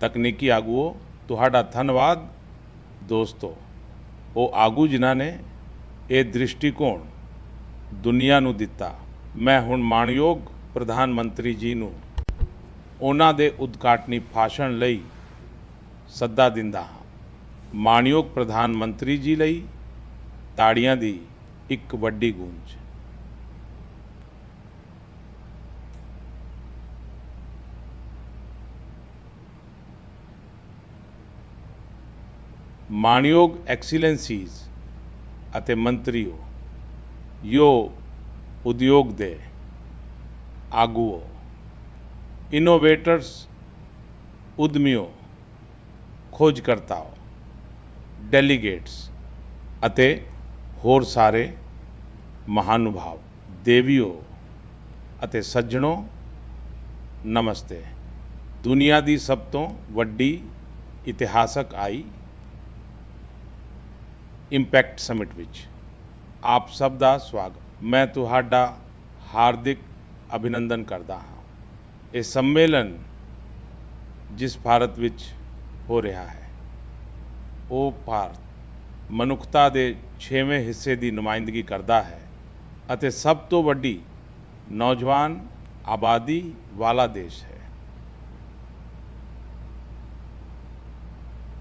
तकनीकी आगूओ तुहाडा धन्नवाद। दोस्तों, ਉਹ ਆਗੂ ਜਿਨ੍ਹਾਂ ਨੇ ਇਹ ਦ੍ਰਿਸ਼ਟੀਕੋਣ ਦੁਨੀਆ ਨੂੰ ਦਿੱਤਾ। ਮੈਂ ਹੁਣ ਮਾਣਯੋਗ ਪ੍ਰਧਾਨ ਮੰਤਰੀ ਜੀ ਨੂੰ ਉਹਨਾਂ ਦੇ ਉਦਘਾਟਨੀ ਭਾਸ਼ਣ ਲਈ ਸੱਦਾ ਦਿੰਦਾ ਹਾਂ। ਮਾਣਯੋਗ ਪ੍ਰਧਾਨ ਮੰਤਰੀ ਜੀ ਲਈ ਤਾੜੀਆਂ ਦੀ ਇੱਕ ਵੱਡੀ ਗੂੰਜ। माणयोग एक्सीलेंसीज ਅਤੇ ਮੰਤਰੀਓ, यो उद्योग दे आगूओ, इनोवेटर्स, उद्यमियों, खोजकर्ताओं, डेलीगेट्स ਅਤੇ ਹੋਰ ਸਾਰੇ ਮਹਾਨੁਭਾਵ, ਦੇਵੀਓ ਅਤੇ ਸੱਜਣੋ, ਨਮਸਤੇ। ਦੁਨੀਆ ਦੀ ਸਭ ਤੋਂ ਵੱਡੀ ਇਤਿਹਾਸਕ ਆਈ ਇੰਪੈਕਟ ਸਮਿਟ ਵਿੱਚ ਆਪ ਸਭ ਦਾ ਸਵਾਗਤ। ਮੈਂ ਤੁਹਾਡਾ ਹਾਰਦਿਕ ਅਭਿਨੰਦਨ ਕਰਦਾ ਹਾਂ। ਇਹ ਸੰਮੇਲਨ ਜਿਸ ਭਾਰਤ ਵਿੱਚ ਹੋ ਰਿਹਾ ਹੈ, ਉਹ ਭਾਰਤ ਮਨੁੱਖਤਾ ਦੇ 6ਵੇਂ ਹਿੱਸੇ ਦੀ ਨੁਮਾਇੰਦਗੀ ਕਰਦਾ ਹੈ ਅਤੇ ਸਭ ਤੋਂ ਵੱਡੀ ਨੌਜਵਾਨ ਆਬਾਦੀ ਵਾਲਾ ਦੇਸ਼ ਹੈ।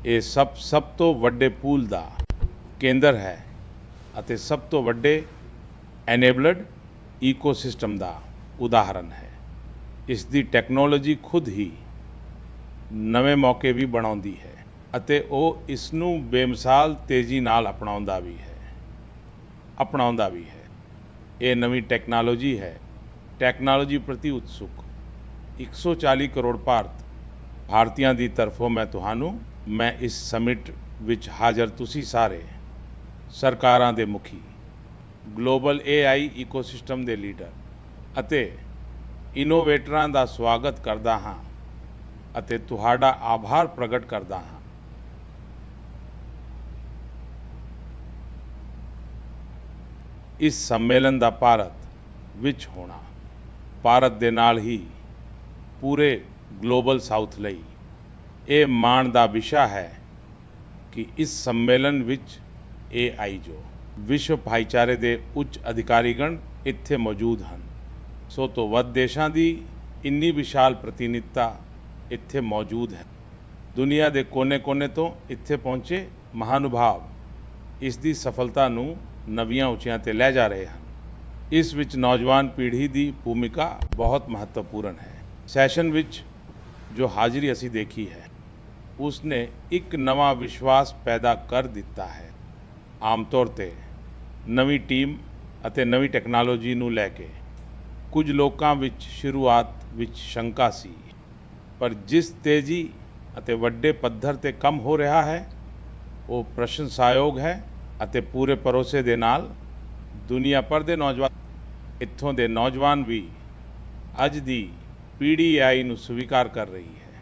ਇਹ ਸਭ ਤੋਂ ਵੱਡੇ ਪੂਲ ਦਾ ਕੇਂਦਰ ਹੈ ਅਤੇ ਸਭ ਤੋਂ ਵੱਡੇ ਐਨੇਬਲਡ ਈਕੋਸਿਸਟਮ ਦਾ ਉਦਾਹਰਨ ਹੈ। ਇਸ ਦੀ ਟੈਕਨੋਲੋਜੀ ਖੁਦ ਹੀ ਨਵੇਂ ਮੌਕੇ ਵੀ ਬਣਾਉਂਦੀ ਹੈ ਅਤੇ ਉਹ ਇਸ ਨੂੰ ਬੇਮਿਸਾਲ ਤੇਜ਼ੀ ਨਾਲ ਅਪਣਾਉਂਦਾ ਵੀ ਹੈ। ਇਹ ਨਵੀਂ ਟੈਕਨੋਲੋਜੀ ਹੈ। ਟੈਕਨੋਲੋਜੀ ਪ੍ਰਤੀ ਉਤਸੁਕ 140 ਕਰੋੜ ਭਾਰਤੀਆਂ ਦੀ ਤਰਫੋਂ ਮੈਂ ਇਸ ਸਮਿਟ ਵਿੱਚ ਹਾਜ਼ਰ ਤੁਸੀਂ ਸਾਰੇ ਸਰਕਾਰਾਂ ਦੇ ਮੁਖੀ, ਗਲੋਬਲ AI ਇਕੋਸਿਸਟਮ ਦੇ ਲੀਡਰ ਅਤੇ ਇਨੋਵੇਟਰਾਂ ਦਾ ਸਵਾਗਤ ਕਰਦਾ ਹਾਂ ਅਤੇ ਤੁਹਾਡਾ ਆਭਾਰ ਪ੍ਰਗਟ ਕਰਦਾ ਹਾਂ। ਇਸ ਸੰਮੇਲਨ ਦਾ ਭਾਰਤ ਵਿੱਚ ਹੋਣਾ, ਭਾਰਤ ਦੇ ਨਾਲ ਹੀ ਪੂਰੇ ਗਲੋਬਲ ਸਾਊਥ ਲਈ ਇਹ ਮਾਣ ਦਾ ਵਿਸ਼ਾ ਹੈ ਕਿ ਇਸ ਸੰਮੇਲਨ ਵਿੱਚ AI ਜੋ ਵਿਸ਼ਵ ਭਾਈਚਾਰੇ ਦੇ ਉੱਚ ਅਧਿਕਾਰੀਗਣ ਇੱਥੇ ਮੌਜੂਦ ਹਨ। 100 ਤੋਂ ਵੱਧ ਦੇਸ਼ਾਂ ਦੀ ਇੰਨੀ ਵਿਸ਼ਾਲ ਪ੍ਰਤੀਨਿਧਤਾ ਇੱਥੇ ਮੌਜੂਦ ਹੈ। ਦੁਨੀਆ ਦੇ ਕੋਨੇ-ਕੋਨੇ ਤੋਂ ਇੱਥੇ ਪਹੁੰਚੇ ਮਹਾਨੁਭਾਵ ਇਸ ਦੀ ਸਫਲਤਾ ਨੂੰ ਨਵੀਆਂ ਉੱਚੀਆਂ ਤੇ ਲੈ ਜਾ ਰਹੇ ਹਨ। ਇਸ ਵਿੱਚ ਨੌਜਵਾਨ ਪੀੜ੍ਹੀ ਦੀ ਭੂਮਿਕਾ ਬਹੁਤ ਮਹੱਤਵਪੂਰਨ ਹੈ। ਸੈਸ਼ਨ ਵਿੱਚ ਜੋ ਹਾਜ਼ਰੀ ਅਸੀਂ ਦੇਖੀ ਹੈ, ਉਸਨੇ ਇੱਕ ਨਵਾਂ ਵਿਸ਼ਵਾਸ ਪੈਦਾ ਕਰ ਦਿੱਤਾ ਹੈ। ਆਮ ਤੌਰ ਤੇ ਨਵੀਂ ਟੀਮ ਅਤੇ ਨਵੀਂ ਟੈਕਨੋਲੋਜੀ ਨੂੰ ਲੈ ਕੇ ਕੁਝ ਲੋਕਾਂ ਵਿੱਚ ਸ਼ੁਰੂਆਤ ਵਿੱਚ ਸ਼ੰਕਾ ਸੀ, ਪਰ ਜਿਸ ਤੇਜ਼ੀ ਅਤੇ ਵੱਡੇ ਪੱਧਰ ਤੇ ਕੰਮ ਹੋ ਰਿਹਾ ਹੈ, ਉਹ ਪ੍ਰਸ਼ੰਸਾਯੋਗ ਹੈ ਅਤੇ ਪੂਰੇ ਭਰੋਸੇ ਦੇ ਨਾਲ ਦੁਨੀਆ ਭਰ ਦੇ ਇੱਥੋਂ ਦੇ ਨੌਜਵਾਨ ਵੀ ਅੱਜ ਦੀ ਪੀੜ੍ਹੀ AI ਨੂੰ ਸਵੀਕਾਰ ਕਰ ਰਹੀ ਹੈ,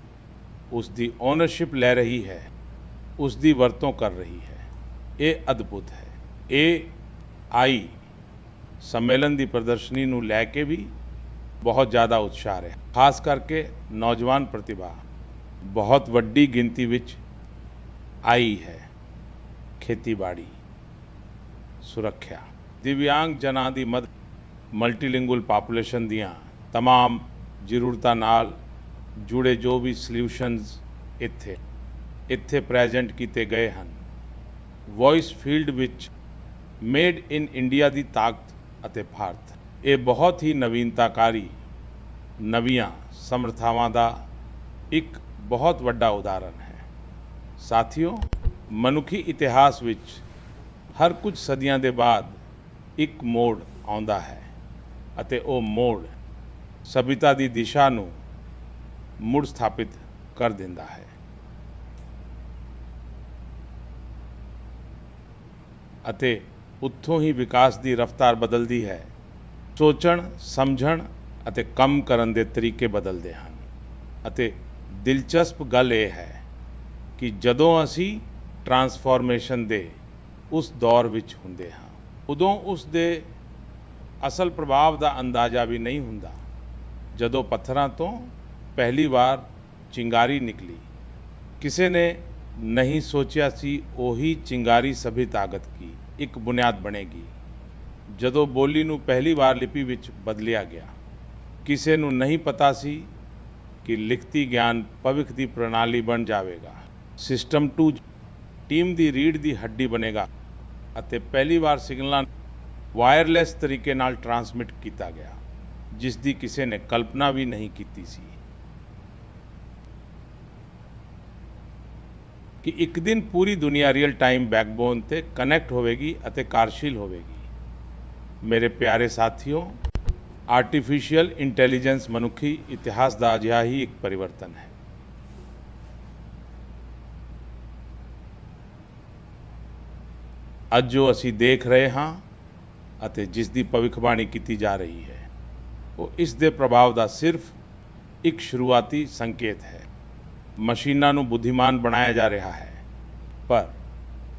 ਉਸ ਦੀ ਓਨਰਸ਼ਿਪ ਲੈ ਰਹੀ ਹੈ, ਉਸ ਦੀ ਵਰਤੋਂ ਕਰ ਰਹੀ ਹੈ। ਇਹ ਅਦਭੁਤ ਹੈ। AI ਸੰਮੇਲਨ ਦੀ ਪ੍ਰਦਰਸ਼ਨੀ ਨੂੰ ਲੈ ਕੇ ਵੀ ਬਹੁਤ ਜ਼ਿਆਦਾ ਉਤਸ਼ਾਹ ਹੈ। ਖਾਸ ਕਰਕੇ ਨੌਜਵਾਨ ਪ੍ਰਤਿਭਾ ਬਹੁਤ ਵੱਡੀ ਗਿਣਤੀ ਵਿੱਚ ਆਈ ਹੈ। ਖੇਤੀਬਾੜੀ, ਸੁਰੱਖਿਆ, ਦਿਵਿਆਂਗ ਜਨਾਂ ਦੀ ਮਦਦ, ਮਲਟੀਲਿੰਗੁਅਲ ਪਾਪੂਲੇਸ਼ਨ ਦੀਆਂ तमाम ਜ਼ਰੂਰਤਾਂ ਨਾਲ ਜੁੜੇ ਜੋ ਵੀ ਸੋਲਿਊਸ਼ਨਸ ਇੱਥੇ ਪ੍ਰੈਜ਼ੈਂਟ ਕੀਤੇ ਗਏ ਹਨ। ਵੌਇਸ ਫੀਲਡ ਵਿੱਚ ਮੇਡ ਇਨ ਇੰਡੀਆ ਦੀ ਤਾਕਤ ਅਤੇ ਭਾਰਤ, ਇਹ ਬਹੁਤ ਹੀ ਨਵੀਨਤਾਕਾਰੀ ਨਵੀਆਂ ਸਮਰੱਥਾਵਾਂ ਦਾ ਇੱਕ ਬਹੁਤ ਵੱਡਾ ਉਦਾਹਰਨ ਹੈ। ਸਾਥੀਓ, ਮਨੁੱਖੀ ਇਤਿਹਾਸ ਵਿੱਚ ਹਰ ਕੁਝ ਸਦੀਆਂ ਦੇ ਬਾਅਦ ਇੱਕ ਮੋੜ ਆਉਂਦਾ ਹੈ ਅਤੇ ਉਹ ਮੋੜ ਸਭਿਅਤਾ ਦੀ ਦਿਸ਼ਾ ਨੂੰ ਮੁੜ ਸਥਾਪਿਤ ਕਰ ਦਿੰਦਾ ਹੈ ਅਤੇ ਉੱਥੋਂ ਹੀ ਵਿਕਾਸ ਦੀ ਰਫ਼ਤਾਰ ਬਦਲਦੀ ਹੈ। ਸੋਚਣ, ਸਮਝਣ ਅਤੇ ਕੰਮ ਕਰਨ ਦੇ ਤਰੀਕੇ ਬਦਲਦੇ ਹਨ ਅਤੇ ਦਿਲਚਸਪ ਗੱਲ ਇਹ ਹੈ ਕਿ ਜਦੋਂ ਅਸੀਂ ਟਰਾਂਸਫਾਰਮੇਸ਼ਨ ਦੇ ਉਸ ਦੌਰ ਵਿੱਚ ਹੁੰਦੇ ਹਾਂ, ਉਦੋਂ ਉਸ ਦੇ ਅਸਲ ਪ੍ਰਭਾਵ ਦਾ ਅੰਦਾਜ਼ਾ ਵੀ ਨਹੀਂ ਹੁੰਦਾ। ਜਦੋਂ ਪੱਥਰਾਂ ਤੋਂ ਪਹਿਲੀ ਵਾਰ ਚਿੰਗਾਰੀ ਨਿਕਲੀ ਕਿਸੇ ਨੇ ਨਹੀਂ ਸੋਚਿਆ ਸੀ ਉਹੀ ਚਿੰਗਾਰੀ ਸਭੀ ਤਾਕਤ ਕੀ ਇੱਕ ਬੁਨਿਆਦ ਬਣੇਗੀ ਜਦੋਂ ਬੋਲੀ ਨੂੰ ਪਹਿਲੀ ਵਾਰ ਲਿਪੀ ਵਿੱਚ ਬਦਲਿਆ ਗਿਆ। ਕਿਸੇ ਨੂੰ ਨਹੀਂ ਪਤਾ ਸੀ ਕਿ ਲਿਖਤੀ ਗਿਆਨ ਭਵਿੱਖ ਦੀ ਪ੍ਰਣਾਲੀ ਬਣ ਜਾਵੇਗਾ। ਸਿਸਟਮ 2 ਟੀਮ ਦੀ ਰੀੜ ਦੀ ਹੱਡੀ ਬਣੇਗਾ ਅਤੇ ਪਹਿਲੀ ਵਾਰ ਸਿਗਨਲਾਂ ਵਾਇਰਲੈਸ ਤਰੀਕੇ ਨਾਲ ਟਰਾਂਸਮਿਟ ਕੀਤਾ ਗਿਆ ਜਿਸ ਦੀ ਕਿਸੇ ਨੇ ਕਲਪਨਾ ਵੀ ਨਹੀਂ ਕੀਤੀ ਸੀ ਕਿ ਇੱਕ ਦਿਨ ਪੂਰੀ ਦੁਨੀਆ ਰੀਅਲ ਟਾਈਮ ਬੈਕਬੋਨ ਤੇ ਕਨੈਕਟ ਹੋਵੇਗੀ ਅਤੇ ਕਾਰਜਸ਼ੀਲ ਹੋਵੇਗੀ। ਮੇਰੇ ਪਿਆਰੇ ਸਾਥੀਓ, ਆਰਟੀਫੀਸ਼ੀਅਲ ਇੰਟੈਲੀਜੈਂਸ ਮਨੁੱਖੀ ਇਤਿਹਾਸ ਦਾ ਅਜਿਹਾ ਹੀ ਇੱਕ ਪਰਿਵਰਤਨ ਹੈ। ਅੱਜ ਜੋ ਅਸੀਂ ਦੇਖ ਰਹੇ ਹਾਂ ਅਤੇ ਜਿਸ ਦੀ ਭਵਿੱਖਬਾਣੀ ਕੀਤੀ ਜਾ ਰਹੀ ਹੈ ਉਹ ਇਸ ਦੇ ਪ੍ਰਭਾਵ ਦਾ ਸਿਰਫ ਇੱਕ ਸ਼ੁਰੂਆਤੀ ਸੰਕੇਤ ਹੈ। ਮਸ਼ੀਨਾਂ ਨੂੰ ਬੁੱਧੀਮਾਨ ਬਣਾਇਆ ਜਾ ਰਿਹਾ ਹੈ ਪਰ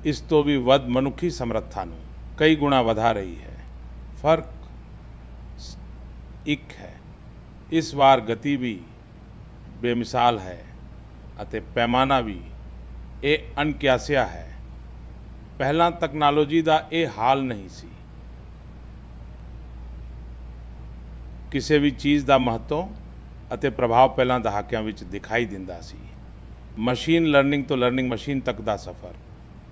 ਇਸ ਤੋਂ ਵੀ ਵੱਧ ਮਨੁੱਖੀ ਸਮਰੱਥਾ ਨੂੰ ਕਈ ਗੁਣਾ ਵਧਾ ਰਹੀ ਹੈ। ਫਰਕ ਇੱਕ ਹੈ, ਇਸ ਵਾਰ ਗਤੀ ਵੀ ਬੇਮਿਸਾਲ ਹੈ ਅਤੇ ਪੈਮਾਨਾ ਵੀ ਇਹ ਅਣਕਿਆਸਿਆ ਹੈ। ਪਹਿਲਾਂ ਤਕਨਾਲੋਜੀ ਦਾ ਇਹ ਹਾਲ ਨਹੀਂ ਸੀ। ਕਿਸੇ ਵੀ ਚੀਜ਼ ਦਾ ਮਹੱਤਵ ਅਤੇ ਪ੍ਰਭਾਵ ਪਹਿਲਾਂ ਦਹਾਕਿਆਂ ਵਿੱਚ ਦਿਖਾਈ ਦਿੰਦਾ ਸੀ। ਮਸ਼ੀਨ ਲਰਨਿੰਗ ਤੋਂ ਲਰਨਿੰਗ ਮਸ਼ੀਨ ਤੱਕ ਦਾ ਸਫ਼ਰ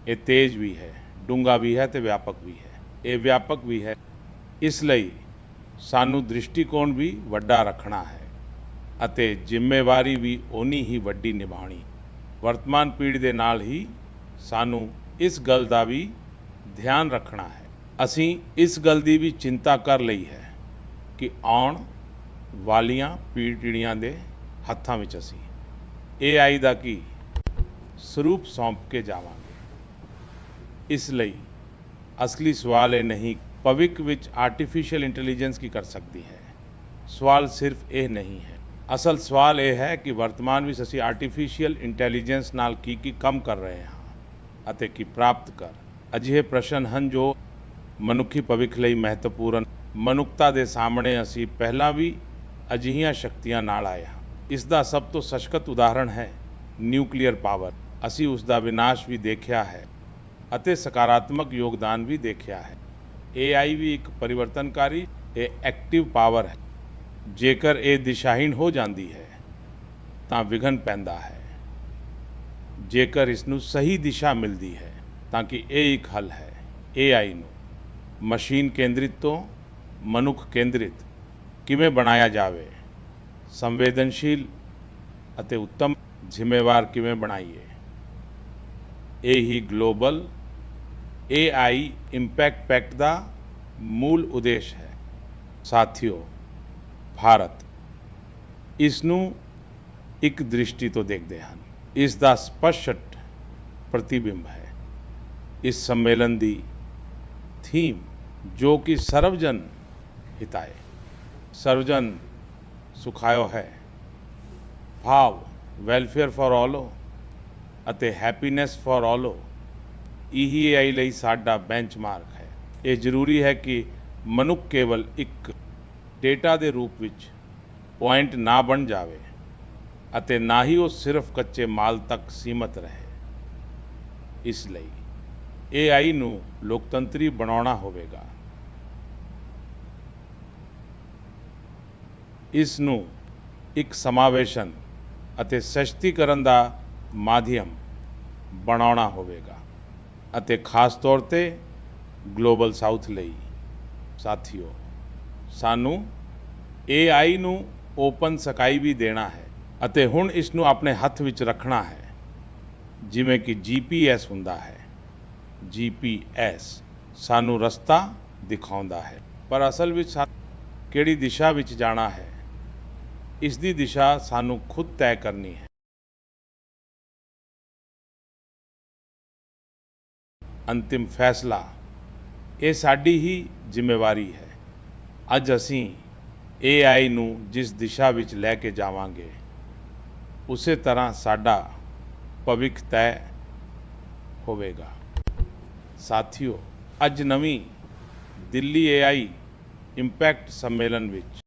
ਇਹ ਤੇਜ਼ ਵੀ ਹੈ, ਡੂੰਘਾ ਵੀ ਹੈ ਤੇ ਵਿਆਪਕ ਵੀ ਹੈ। ਇਹ ਵਿਆਪਕ ਵੀ ਹੈ, ਇਸ ਲਈ ਸਾਨੂੰ ਦ੍ਰਿਸ਼ਟੀਕੋਣ ਵੀ ਵੱਡਾ ਰੱਖਣਾ ਹੈ ਅਤੇ ਜ਼ਿੰਮੇਵਾਰੀ ਵੀ ਓਨੀ ਹੀ ਵੱਡੀ ਨਿਭਾਉਣੀ। ਵਰਤਮਾਨ ਪੀੜ੍ਹੀ ਦੇ ਨਾਲ ਹੀ ਸਾਨੂੰ ਇਸ ਗੱਲ ਦਾ ਵੀ ਧਿਆਨ ਰੱਖਣਾ ਹੈ। ਅਸੀਂ ਇਸ ਗੱਲ ਦੀ ਵੀ ਚਿੰਤਾ ਕਰ ਲਈ ਹੈ ਕਿ ਆਉਣ ਵਾਲੀਆਂ ਪੀੜ੍ਹੀਆਂ ਦੇ ਹੱਥਾਂ ਵਿੱਚ ਅਸੀਂ AI ਦਾ ਕੀ ਸਰੂਪ ਸੌਂਪ ਕੇ ਜਾਵਾਂਗੇ। ਇਸ ਲਈ ਅਸਲੀ ਸਵਾਲ ਇਹ ਨਹੀਂ ਭਵਿੱਖ ਵਿੱਚ ਆਰਟੀਫੀਸ਼ੀਅਲ ਇੰਟੈਲੀਜੈਂਸ ਕੀ ਕਰ ਸਕਦੀ ਹੈ। ਸਵਾਲ ਸਿਰਫ ਇਹ ਨਹੀਂ ਹੈ। ਅਸਲ ਸਵਾਲ ਇਹ ਹੈ ਕਿ ਵਰਤਮਾਨ ਵਿੱਚ ਅਸੀਂ ਆਰਟੀਫੀਸ਼ੀਅਲ ਇੰਟੈਲੀਜੈਂਸ ਨਾਲ ਕੀ ਕੰਮ ਕਰ ਰਹੇ ਹਾਂ ਅਤੇ ਕੀ ਪ੍ਰਾਪਤ ਕਰ। ਅਜਿਹੇ ਪ੍ਰਸ਼ਨ ਹਨ ਜੋ ਮਨੁੱਖੀ ਭਵਿੱਖ ਲਈ ਮਹੱਤਵਪੂਰਨ। ਮਨੁੱਖਤਾ ਦੇ ਸਾਹਮਣੇ ਅਸੀਂ ਪਹਿਲਾਂ ਵੀ ਅਜਿਹੀਆਂ ਸ਼ਕਤੀਆਂ ਨਾਲ ਆਏ ਹਾਂ। ਇਸ ਦਾ ਸਭ ਤੋਂ ਸਸ਼ਕਤ ਉਦਾਹਰਣ ਹੈ ਨਿਊਕਲੀਅਰ ਪਾਵਰ। ਅਸੀਂ ਉਸ ਦਾ ਵਿਨਾਸ਼ ਵੀ ਦੇਖਿਆ ਹੈ ਅਤੇ ਸਕਾਰਾਤਮਕ ਯੋਗਦਾਨ ਵੀ ਦੇਖਿਆ ਹੈ। AI ਵੀ ਇੱਕ ਪਰਿਵਰਤਨਕਾਰੀ ਇਹ ਐਕਟਿਵ ਪਾਵਰ ਹੈ। ਜੇਕਰ ਇਹ ਦਿਸ਼ਾਹੀਣ ਹੋ ਜਾਂਦੀ ਹੈ ਤਾਂ ਵਿਘਨ ਪੈਂਦਾ ਹੈ। ਜੇਕਰ ਇਸ ਨੂੰ ਸਹੀ ਦਿਸ਼ਾ ਮਿਲਦੀ ਹੈ ਤਾਂ ਕਿ ਇਹ ਇੱਕ ਹੱਲ ਹੈ। AI ਨੂੰ ਮਸ਼ੀਨ ਕੇਂਦਰਿਤ ਤੋਂ ਮਨੁੱਖ ਕੇਂਦਰਿਤ ਕਿਵੇਂ ਬਣਾਇਆ ਜਾਵੇ, ਸੰਵੇਦਨਸ਼ੀਲ ਅਤੇ ਉੱਤਮ ਜ਼ਿੰਮੇਵਾਰ ਕਿਵੇਂ ਬਣਾਈਏ, ਇਹ ਹੀ ਗਲੋਬਲ AI ਇੰਪੈਕਟ ਪੈਕਟ ਦਾ ਮੂਲ ਉਦੇਸ਼ ਹੈ। ਸਾਥੀਓ, ਭਾਰਤ ਇਸ ਨੂੰ ਇੱਕ ਦ੍ਰਿਸ਼ਟੀ ਤੋਂ ਦੇਖਦੇ ਹਨ। ਇਸ ਦਾ ਸਪਸ਼ਟ ਪ੍ਰਤੀਬਿੰਬ ਹੈ। ਇਸ ਸੰਮੇਲਨ ਦੀ ਥੀਮ ਜੋ ਕਿ ਸਰਵਜਨ ਹਿਤਾਏ ਸਰਵਜਨ ਸੁਖਾਇਓ ਹੈ, ਭਾਵ ਵੈਲਫੇਅਰ ਫॉर ਆਲੋ ਅਤੇ ਹੈਪੀਨੈਸ ਫॉर ਆਲੋ ਇਹੀ AI ਲਈ ਸਾਡਾ ਬੈਂਚਮਾਰਕ ਹੈ। ਇਹ ਜ਼ਰੂਰੀ ਹੈ ਕਿ ਮਨੁੱਖ ਕੇਵਲ ਇੱਕ ਡੇਟਾ ਦੇ ਰੂਪ ਵਿੱਚ ਪੁਆਇੰਟ ਨਾ ਬਣ ਜਾਵੇ ਅਤੇ ਨਾ ਹੀ ਉਹ ਸਿਰਫ ਕੱਚੇ ਮਾਲ ਤੱਕ ਸੀਮਤ ਰਹੇ। ਇਸ ਲਈ AI ਨੂੰ ਲੋਕਤੰਤਰੀ ਬਣਾਉਣਾ ਹੋਵੇਗਾ। ਇਸ ਨੂੰ ਇੱਕ ਸਮਾਵੇਸ਼ਨ ਅਤੇ ਸਸ਼ਕਤੀਕਰਨ ਦਾ ਮਾਧਿਅਮ ਬਣਾਉਣਾ ਹੋਵੇਗਾ ਅਤੇ ਖਾਸ ਤੌਰ ਤੇ ਗਲੋਬਲ ਸਾਊਥ ਲਈ। ਸਾਥੀਓ, ਸਾਨੂੰ AI ਨੂੰ ਓਪਨ ਸਕਾਈ ਵੀ ਦੇਣਾ ਹੈ ਅਤੇ ਹੁਣ ਇਸ ਨੂੰ ਆਪਣੇ ਹੱਥ ਵਿੱਚ ਰੱਖਣਾ ਹੈ ਜਿਵੇਂ ਕਿ GPS ਹੁੰਦਾ ਹੈ। GPS ਸਾਨੂੰ ਰਸਤਾ ਦਿਖਾਉਂਦਾ ਹੈ ਪਰ ਅਸਲ ਵਿੱਚ ਕਿਹੜੀ ਦਿਸ਼ਾ ਵਿੱਚ ਜਾਣਾ ਹੈ ਇਸ ਦੀ ਦਿਸ਼ਾ ਸਾਨੂੰ ਖੁਦ ਤੈਅ ਕਰਨੀ ਹੈ। ਅੰਤਿਮ ਫੈਸਲਾ ਇਹ ਸਾਡੀ ਹੀ ਜ਼ਿੰਮੇਵਾਰੀ ਹੈ। ਅੱਜ ਅਸੀਂ AI ਨੂੰ ਜਿਸ ਦਿਸ਼ਾ ਵਿੱਚ ਲੈ ਕੇ ਜਾਵਾਂਗੇ ਉਸੇ ਤਰ੍ਹਾਂ ਸਾਡਾ ਭਵਿੱਖ ਤੈਅ ਹੋਵੇਗਾ। ਸਾਥੀਓ, ਅੱਜ ਨਵੀਂ ਦਿੱਲੀ AI ਇੰਪੈਕਟ ਸੰਮੇਲਨ ਵਿੱਚ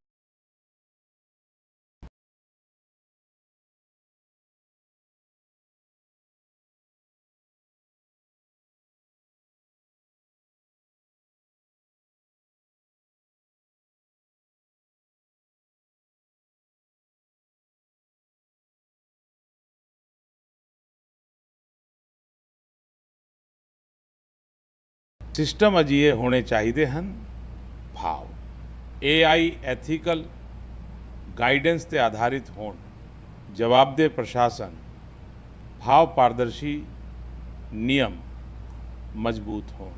ਸਿਸਟਮ ਅਜਿਹੇ ਹੋਣੇ ਚਾਹੀਦੇ ਹਨ। ਭਾਵ AI ਐਥੀਕਲ गाइडेंस ਤੇ ਆਧਾਰਿਤ ਹੋਣ, ਜਵਾਬਦੇਹ ਪ੍ਰਸ਼ਾਸਨ, ਭਾਵ ਪਾਰਦਰਸ਼ੀ ਨਿਯਮ ਮਜ਼ਬੂਤ ਹੋਣ।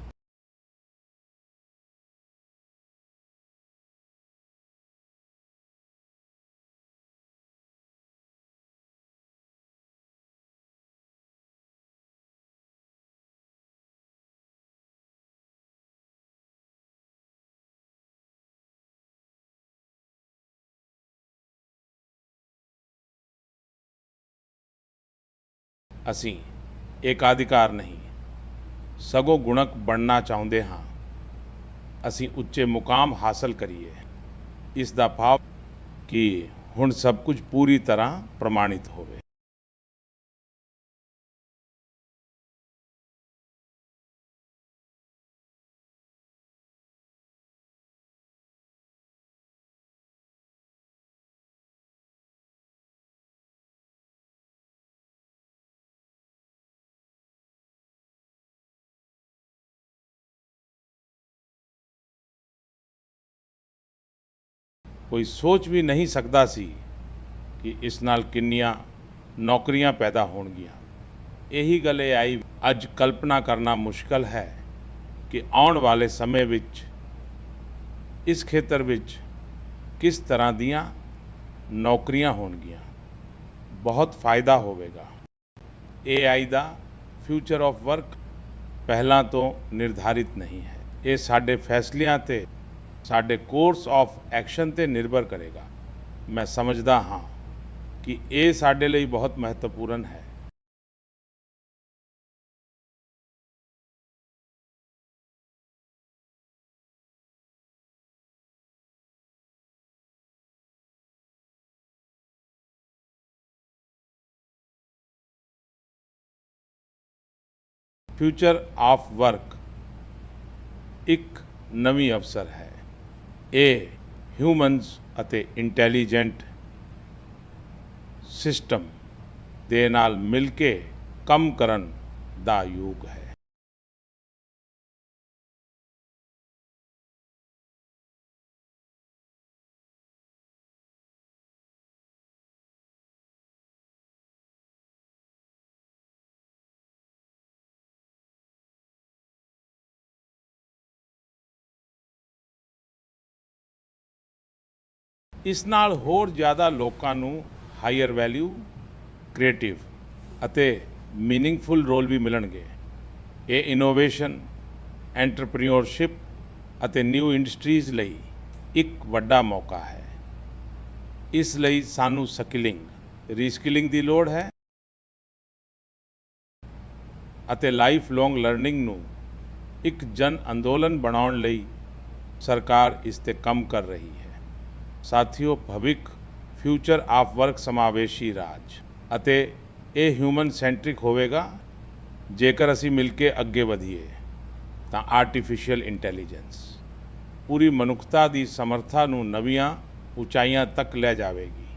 ਅਸੀਂ ਏਕਾਧਿਕਾਰ ਨਹੀਂ, ਸਗੋਂ ਗੁਣਕ ਬਣਨਾ ਚਾਹੁੰਦੇ ਹਾਂ। ਅਸੀਂ ਉੱਚੇ ਮੁਕਾਮ ਹਾਸਲ ਕਰੀਏ। ਇਸ ਦਾ ਭਾਵ ਕਿ ਹੁਣ ਸਭ ਕੁਝ ਪੂਰੀ ਤਰ੍ਹਾਂ ਪ੍ਰਮਾਣਿਤ ਹੋਵੇ। ਕੋਈ ਸੋਚ ਵੀ ਨਹੀਂ ਸਕਦਾ ਸੀ ਕਿ ਇਸ ਨਾਲ ਕਿੰਨੀਆਂ ਨੌਕਰੀਆਂ ਪੈਦਾ ਹੋਣਗੀਆਂ। ਇਹੀ ਗੱਲ AI ਅੱਜ ਕਲਪਨਾ ਕਰਨਾ ਮੁਸ਼ਕਲ ਹੈ ਕਿ ਆਉਣ ਵਾਲੇ ਸਮੇਂ ਵਿੱਚ ਇਸ ਖੇਤਰ ਵਿੱਚ ਕਿਸ ਤਰ੍ਹਾਂ ਦੀਆਂ ਨੌਕਰੀਆਂ ਹੋਣਗੀਆਂ। ਬਹੁਤ ਫਾਇਦਾ ਹੋਵੇਗਾ। AI the future of work ਪਹਿਲਾਂ ਤੋਂ ਨਿਰਧਾਰਿਤ ਨਹੀਂ ਹੈ। ਇਹ ਸਾਡੇ ਫੈਸਲਿਆਂ ਤੇ, ਸਾਡੇ ਕੋਰਸ ਆਫ ਐਕਸ਼ਨ ਤੇ ਨਿਰਭਰ ਕਰੇਗਾ। ਮੈਂ ਸਮਝਦਾ ਹਾਂ ਕਿ ਇਹ ਸਾਡੇ ਲਈ ਬਹੁਤ ਮਹੱਤਵਪੂਰਨ ਹੈ। ਫਿਊਚਰ ਆਫ ਵਰਕ ਇੱਕ ਨਵੀਂ ਅਵਸਰ ਹੈ। ਇਹ ਹਿਊਮਨਸ ਅਤੇ ਇੰਟੈਲੀਜੈਂਟ ਸਿਸਟਮ ਦੇ ਨਾਲ ਮਿਲ ਕੇ ਕੰਮ ਕਰਨ ਦਾ ਯੁੱਗ ਹੈ। ਇਸ ਨਾਲ ਹੋਰ ਜ਼ਿਆਦਾ ਲੋਕਾਂ ਨੂੰ ਹਾਇਰ ਵੈਲਿਊ, ਕ੍ਰੀਏਟਿਵ ਅਤੇ ਮੀਨਿੰਗਫੁਲ ਰੋਲ ਵੀ ਮਿਲਣਗੇ। ਇਹ ਇਨੋਵੇਸ਼ਨ, ਐਂਟਰਪ੍ਰੀਨਿਓਰਸ਼ਿਪ ਅਤੇ ਨਿਊ ਇੰਡਸਟਰੀਜ਼ ਲਈ ਇੱਕ ਵੱਡਾ ਮੌਕਾ ਹੈ। ਇਸ ਲਈ ਸਾਨੂੰ ਸਕਿਲਿੰਗ, ਰੀਸਕਿਲਿੰਗ ਦੀ ਲੋੜ ਹੈ ਅਤੇ ਲਾਈਫ ਲੌਂਗ ਲਰਨਿੰਗ ਨੂੰ ਇੱਕ ਜਨ ਅੰਦੋਲਨ ਬਣਾਉਣ ਲਈ ਸਰਕਾਰ ਇਸ ਤੇ ਕੰਮ ਕਰ ਰਹੀ ਹੈ। ਸਾਥੀਓ, ਭਵਿੱਖ ਫਿਊਚਰ ਆਫ ਵਰਕ ਸਮਾਵੇਸ਼ੀ ਰਾਜ ਅਤੇ ਇਹ ਹਿਊਮਨ ਸੈਂਟਰਿਕ ਹੋਵੇਗਾ। ਜੇਕਰ ਅਸੀਂ ਮਿਲ ਕੇ ਅੱਗੇ ਵਧੀਏ ਤਾਂ ਆਰਟੀਫੀਸ਼ੀਅਲ ਇੰਟੈਲੀਜੈਂਸ ਪੂਰੀ ਮਨੁੱਖਤਾ ਦੀ ਸਮਰੱਥਾ ਨੂੰ ਨਵੀਆਂ ਉਚਾਈਆਂ ਤੱਕ ਲੈ ਜਾਵੇਗੀ।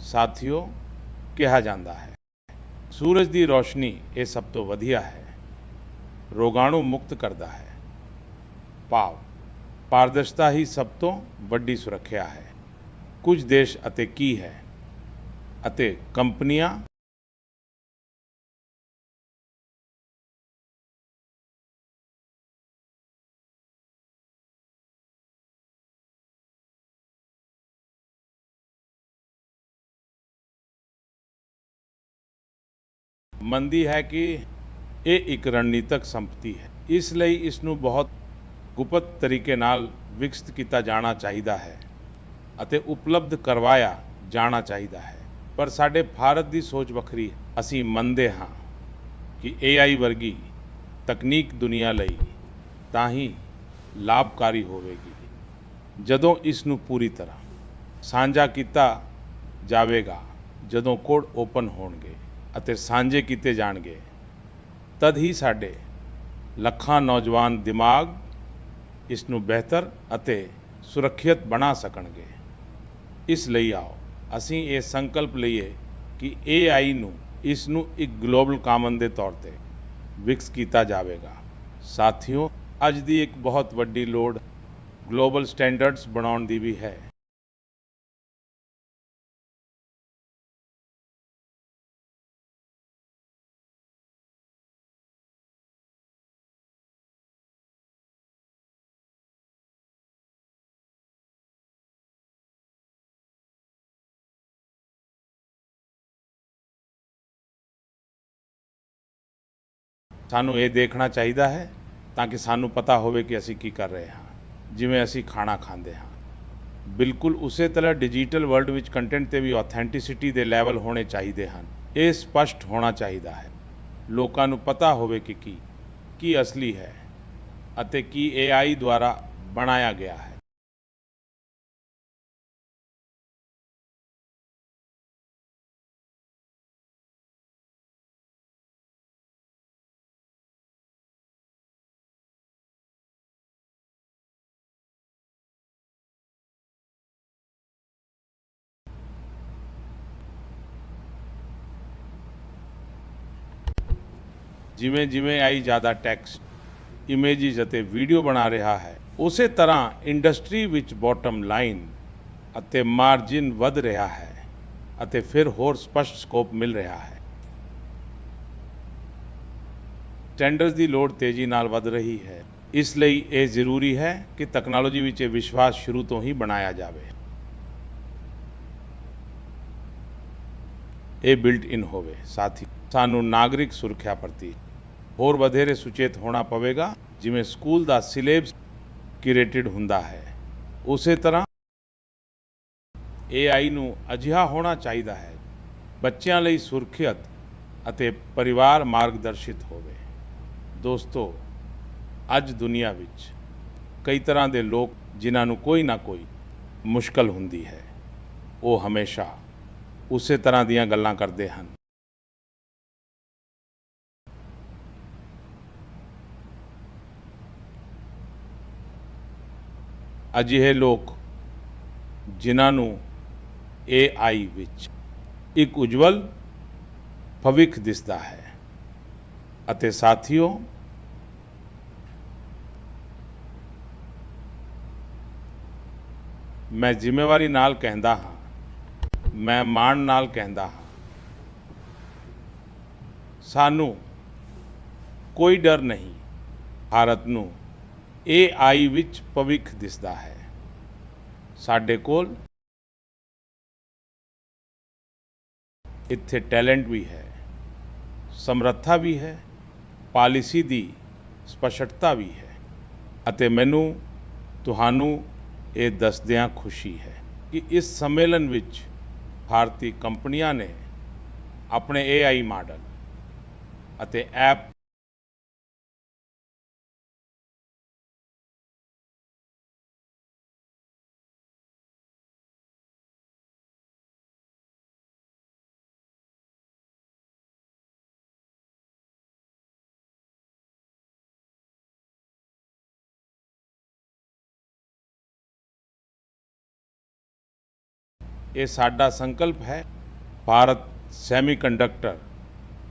ਸਾਥੀਓ, ਕਿਹਾ ਜਾਂਦਾ ਹੈ ਸੂਰਜ ਦੀ ਰੋਸ਼ਨੀ ਇਹ ਸਭ ਤੋਂ ਵਧੀਆ ਹੈ, ਰੋਗਾਣੂ ਮੁਕਤ ਕਰਦਾ ਹੈ। ਭਾਵ ਪਾਰਦਰਸ਼ਤਾ ਹੀ ਸਭ ਤੋਂ ਵੱਡੀ ਸੁਰੱਖਿਆ ਹੈ। ਕੁਝ ਦੇਸ਼ ਅਤੇ ਕੀ ਹੈ ਅਤੇ ਕੰਪਨੀਆਂ ਮੰਨਦੀ ਹੈ ਕਿ ਇਹ ਇੱਕ ਰਣਨੀਤਕ ਸੰਪਤੀ ਹੈ। ਇਸ ਲਈ ਇਸ ਨੂੰ ਬਹੁਤ ਗੁਪਤ ਤਰੀਕੇ ਨਾਲ ਵਿਕਸਿਤ ਕੀਤਾ ਜਾਣਾ ਚਾਹੀਦਾ ਹੈ ਅਤੇ ਉਪਲਬਧ ਕਰਵਾਇਆ ਜਾਣਾ ਚਾਹੀਦਾ ਹੈ। ਪਰ ਸਾਡੇ ਭਾਰਤ ਦੀ ਸੋਚ ਵੱਖਰੀ ਹੈ। ਅਸੀਂ ਮੰਨਦੇ ਹਾਂ ਕਿ AI ਵਰਗੀ ਤਕਨੀਕ ਦੁਨੀਆ ਲਈ ਤਾਂ ਹੀ ਲਾਭਕਾਰੀ ਹੋਵੇਗੀ ਜਦੋਂ ਇਸ ਨੂੰ ਪੂਰੀ ਤਰ੍ਹਾਂ ਸਾਂਝਾ ਕੀਤਾ ਜਾਵੇਗਾ। ਜਦੋਂ ਕੋਡ ਓਪਨ ਹੋਣਗੇ ਅਤੇ ਸਾਂਝੇ ਕੀਤੇ ਜਾਣਗੇ, ਤਦ ਹੀ ਸਾਡੇ ਲੱਖਾਂ ਨੌਜਵਾਨ ਦਿਮਾਗ ਇਸ ਨੂੰ ਬਿਹਤਰ ਅਤੇ ਸੁਰੱਖਿਅਤ ਬਣਾ ਸਕਣਗੇ। ਇਸ ਲਈ ਆਓ ਅਸੀਂ ਇਹ ਸੰਕਲਪ ਲਈਏ ਕਿ AI ਨੂੰ ਇਸ ਨੂੰ ਇੱਕ ਗਲੋਬਲ ਕਾਮਨ ਦੇ ਤੌਰ ਤੇ ਵਿਕਸਿਤ ਕੀਤਾ ਜਾਵੇਗਾ। ਸਾਥੀਓ, ਅੱਜ ਦੀ ਇੱਕ ਬਹੁਤ ਵੱਡੀ ਲੋੜ ਗਲੋਬਲ ਸਟੈਂਡਰਡਸ ਬਣਾਉਣ ਦੀ ਵੀ ਹੈ। ਸਾਨੂੰ ਇਹ ਦੇਖਣਾ ਚਾਹੀਦਾ ਹੈ ਤਾਂ ਕਿ ਸਾਨੂੰ ਪਤਾ ਹੋਵੇ ਕਿ ਅਸੀਂ ਕੀ ਕਰ ਰਹੇ ਹਾਂ। ਜਿਵੇਂ ਅਸੀਂ ਖਾਣਾ ਖਾਂਦੇ ਹਾਂ, ਬਿਲਕੁਲ ਉਸੇ ਤਰ੍ਹਾਂ ਡਿਜੀਟਲ ਵਰਲਡ ਵਿੱਚ ਕੰਟੈਂਟ ਤੇ ਵੀ ਆਥੈਂਟਿਸਿਟੀ ਦੇ ਲੈਵਲ ਹੋਣੇ ਚਾਹੀਦੇ ਹਨ। ਇਹ ਸਪਸ਼ਟ ਹੋਣਾ ਚਾਹੀਦਾ ਹੈ, ਲੋਕਾਂ ਨੂੰ ਪਤਾ ਹੋਵੇ ਕਿ ਕੀ ਅਸਲੀ ਹੈ ਅਤੇ ਕੀ AI ਦੁਆਰਾ ਬਣਾਇਆ ਗਿਆ ਹੈ। ਜਿਵੇਂ ਜਿਵੇਂ AI ਜ਼ਿਆਦਾ ਟੈਕਸਟ, ਇਮੇਜਿਸ ਅਤੇ ਵੀਡੀਓ ਬਣਾ ਰਿਹਾ ਹੈ, ਉਸੇ ਤਰ੍ਹਾਂ ਇੰਡਸਟਰੀ ਵਿੱਚ ਬਾਟਮ ਲਾਈਨ ਅਤੇ ਮਾਰਜਿਨ ਵਧ ਰਿਹਾ ਹੈ ਅਤੇ ਫਿਰ ਹੋਰ ਸਪਸ਼ਟ ਸਕੋਪ ਮਿਲ ਰਿਹਾ ਹੈ। ਸਟੈਂਡਰਡਸ ਦੀ ਲੋੜ ਤੇਜ਼ੀ ਨਾਲ ਵਧ ਰਹੀ ਹੈ, ਇਸ ਲਈ ਇਹ ਜ਼ਰੂਰੀ ਹੈ ਕਿ ਤਕਨਾਲੋਜੀ ਵਿੱਚ ਇਹ ਵਿਸ਼ਵਾਸ ਸ਼ੁਰੂ ਤੋਂ ਹੀ ਬਣਾਇਆ ਜਾਵੇ। ਇਹ ਬਿਲਟ ਇਨ ਹੋਵੇ। ਸਾਥ ਹੀ ਸਾਨੂੰ ਨਾਗਰਿਕ ਸੁਰੱਖਿਆ ਪ੍ਰਤੀ ਹੋਰ ਵਧੇਰੇ ਸੁਚੇਤ ਹੋਣਾ ਪਵੇਗਾ। ਜਿਵੇਂ ਸਕੂਲ ਦਾ ਸਿਲੇਬਸ ਕਿਊਰੇਟਿਡ ਹੁੰਦਾ ਹੈ, ਉਸੇ ਤਰ੍ਹਾਂ AI ਨੂੰ ਅਜਿਹਾ ਹੋਣਾ ਚਾਹੀਦਾ ਹੈ ਬੱਚਿਆਂ ਲਈ ਸੁਰੱਖਿਅਤ ਅਤੇ ਪਰਿਵਾਰ ਮਾਰਗਦਰਸ਼ਿਤ ਹੋਵੇ। ਦੋਸਤੋ, ਅੱਜ ਦੁਨੀਆ ਵਿੱਚ ਕਈ ਤਰ੍ਹਾਂ ਦੇ ਲੋਕ ਜਿਨ੍ਹਾਂ ਨੂੰ ਕੋਈ ਨਾ ਕੋਈ ਮੁਸ਼ਕਲ ਹੁੰਦੀ ਹੈ, ਉਹ ਹਮੇਸ਼ਾ ਉਸੇ ਤਰ੍ਹਾਂ ਦੀਆਂ ਗੱਲਾਂ ਕਰਦੇ ਹਨ। ਅਜਿਹੇ ਲੋਕ ਜਿਨ੍ਹਾਂ ਨੂੰ AI ਵਿੱਚ ਇੱਕ ਉਜਵਲ ਭਵਿੱਖ ਦਿਸਦਾ ਹੈ। ਅਤੇ ਸਾਥੀਓ, ਮੈਂ ਜ਼ਿੰਮੇਵਾਰੀ ਨਾਲ ਕਹਿੰਦਾ ਹਾਂ, ਮੈਂ ਮਾਣ ਨਾਲ ਕਹਿੰਦਾ ਹਾਂ, ਸਾਨੂੰ ਕੋਈ ਡਰ ਨਹੀਂ। ਭਾਰਤ ਨੂੰ AI ਵਿੱਚ ਭਵਿੱਖ ਦਿਸਦਾ ਹੈ। ਸਾਡੇ ਕੋਲ ਇੱਥੇ ਟੈਲੈਂਟ ਵੀ ਹੈ, ਸਮਰੱਥਾ ਵੀ ਹੈ, ਪਾਲਿਸੀ ਦੀ ਸਪਸ਼ਟਤਾ ਵੀ ਹੈ ਅਤੇ ਮੈਨੂੰ ਤੁਹਾਨੂੰ ਇਹ ਦੱਸਦਿਆਂ ਖੁਸ਼ੀ ਹੈ ਕਿ ਇਸ ਸੰਮੇਲਨ ਵਿੱਚ ਭਾਰਤੀ ਕੰਪਨੀਆਂ ਨੇ ਆਪਣੇ AI ਮਾਡਲ ਅਤੇ ਐਪ ਇਹ ਸਾਡਾ ਸੰਕਲਪ ਹੈ। ਭਾਰਤ ਸੈਮੀਕੰਡਕਟਰ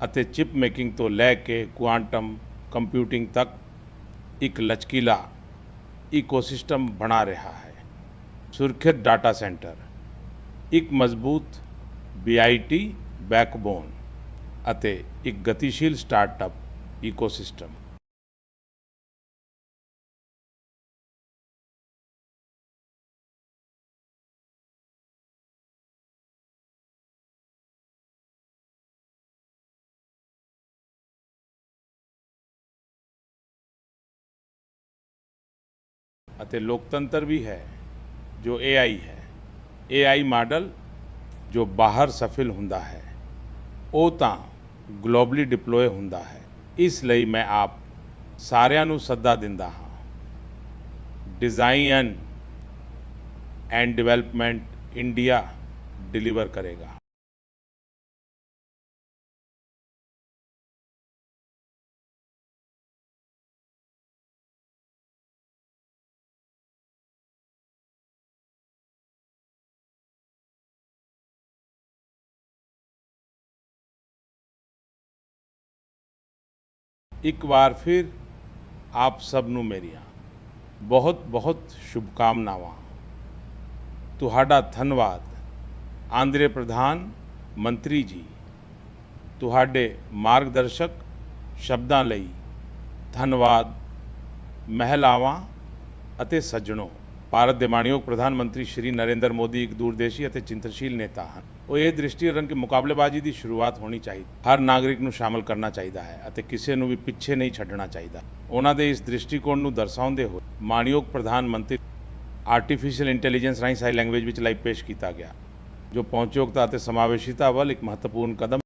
ਅਤੇ ਚਿਪ ਮੇਕਿੰਗ ਤੋਂ ਲੈ ਕੇ ਕੁਆਂਟਮ ਕੰਪਿਊਟਿੰਗ ਤੱਕ ਇੱਕ ਲਚਕੀਲਾ ਇਕੋਸਿਸਟਮ ਬਣਾ ਰਿਹਾ ਹੈ। ਸੁਰੱਖਿਅਤ ਡਾਟਾ ਸੈਂਟਰ, ਇੱਕ ਮਜ਼ਬੂਤ BIT ਬੈਕਬੋਨ ਅਤੇ ਇੱਕ ਗਤੀਸ਼ੀਲ ਸਟਾਰਟਅਪ ਇਕੋਸਿਸਟਮ। ਅਤੇ ਲੋਕਤੰਤਰ ਵੀ ਹੈ ਜੋ AI ਹੈ। AI ਮਾਡਲ ਜੋ ਬਾਹਰ ਸਫਲ ਹੁੰਦਾ ਹੈ, ਉਹ ਤਾਂ ਗਲੋਬਲੀ ਡਿਪਲੋਏ ਹੁੰਦਾ ਹੈ। ਇਸ ਲਈ ਮੈਂ ਆਪ ਸਾਰਿਆਂ ਨੂੰ ਸੱਦਾ ਦਿੰਦਾ ਹਾਂ, design and development India deliver ਕਰੇਗਾ। ਇੱਕ ਵਾਰ ਫਿਰ ਆਪ ਸਭ ਨੂੰ ਮੇਰੀਆਂ ਬਹੁਤ ਬਹੁਤ ਸ਼ੁਭਕਾਮਨਾਵਾਂ। ਤੁਹਾਡਾ ਧੰਨਵਾਦ ਆਂਦਰੇ ਪ੍ਰਧਾਨ ਮੰਤਰੀ ਜੀ, ਤੁਹਾਡੇ ਮਾਰਗਦਰਸ਼ਕ ਸ਼ਬਦਾਂ ਲਈ ਧੰਨਵਾਦ। ਮਹਿਲਾਵਾਂ ਅਤੇ ਸੱਜਣੋ, ਭਾਰਤ ਦੇ ਮਾਣਯੋਗ ਪ੍ਰਧਾਨ ਮੰਤਰੀ ਸ਼੍ਰੀ ਨਰਿੰਦਰ ਮੋਦੀ ਇੱਕ ਦੂਰਦੇਸ਼ੀ ਅਤੇ ਚਿੰਤਨਸ਼ੀਲ ਨੇਤਾ ਹਨ। ਉਹ ਇਹ ਦ੍ਰਿਸ਼ਟੀ ਰੱਖਣ ਕਿ ਮੁਕਾਬਲੇਬਾਜ਼ੀ ਦੀ ਸ਼ੁਰੂਆਤ ਹੋਣੀ ਚਾਹੀਦੀ, ਹਰ ਨਾਗਰਿਕ ਨੂੰ ਸ਼ਾਮਲ ਕਰਨਾ ਚਾਹੀਦਾ ਹੈ ਅਤੇ ਕਿਸੇ ਨੂੰ ਵੀ ਪਿੱਛੇ ਨਹੀਂ ਛੱਡਣਾ ਚਾਹੀਦਾ। ਉਹਨਾਂ ਦੇ ਇਸ ਦ੍ਰਿਸ਼ਟੀਕੋਣ ਨੂੰ ਦਰਸਾਉਂਦੇ ਹੋਏ ਮਾਣਯੋਗ ਪ੍ਰਧਾਨ ਮੰਤਰੀ ਆਰਟੀਫੀਸ਼ੀਅਲ ਇੰਟੈਲੀਜੈਂਸ ਰਾਹੀਂ ਸਾਈ ਲੈਂਗੁਏਜ ਵਿੱਚ ਲਾਈਵ ਪੇਸ਼ ਕੀਤਾ ਗਿਆ, ਜੋ ਪਹੁੰਚਯੋਗਤਾ ਅਤੇ ਸਮਾਵੇਸ਼ੀਤਾ ਵੱਲ ਇੱਕ ਮਹੱਤਵਪੂਰਨ ਕਦਮ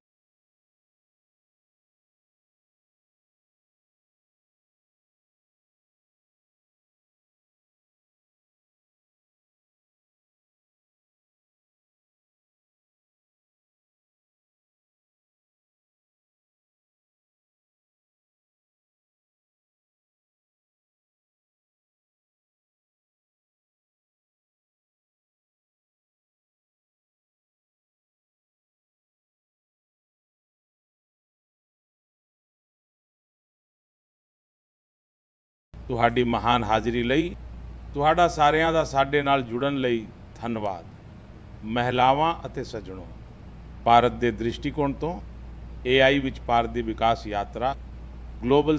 ਤੁਹਾਡੀ ਮਹਾਨ ਹਾਜ਼ਰੀ ਲਈ, ਤੁਹਾਡਾ ਸਾਰਿਆਂ ਦਾ ਸਾਡੇ ਨਾਲ ਜੁੜਨ ਲਈ ਧੰਨਵਾਦ। ਮਹਿਲਾਵਾਂ ਅਤੇ ਸੱਜਣੋ, ਭਾਰਤ ਦੇ ਦ੍ਰਿਸ਼ਟੀਕੋਣ ਤੋਂ AI ਵਿੱਚ ਭਾਰਤ ਦੀ ਵਿਕਾਸ ਯਾਤਰਾ ਗਲੋਬਲ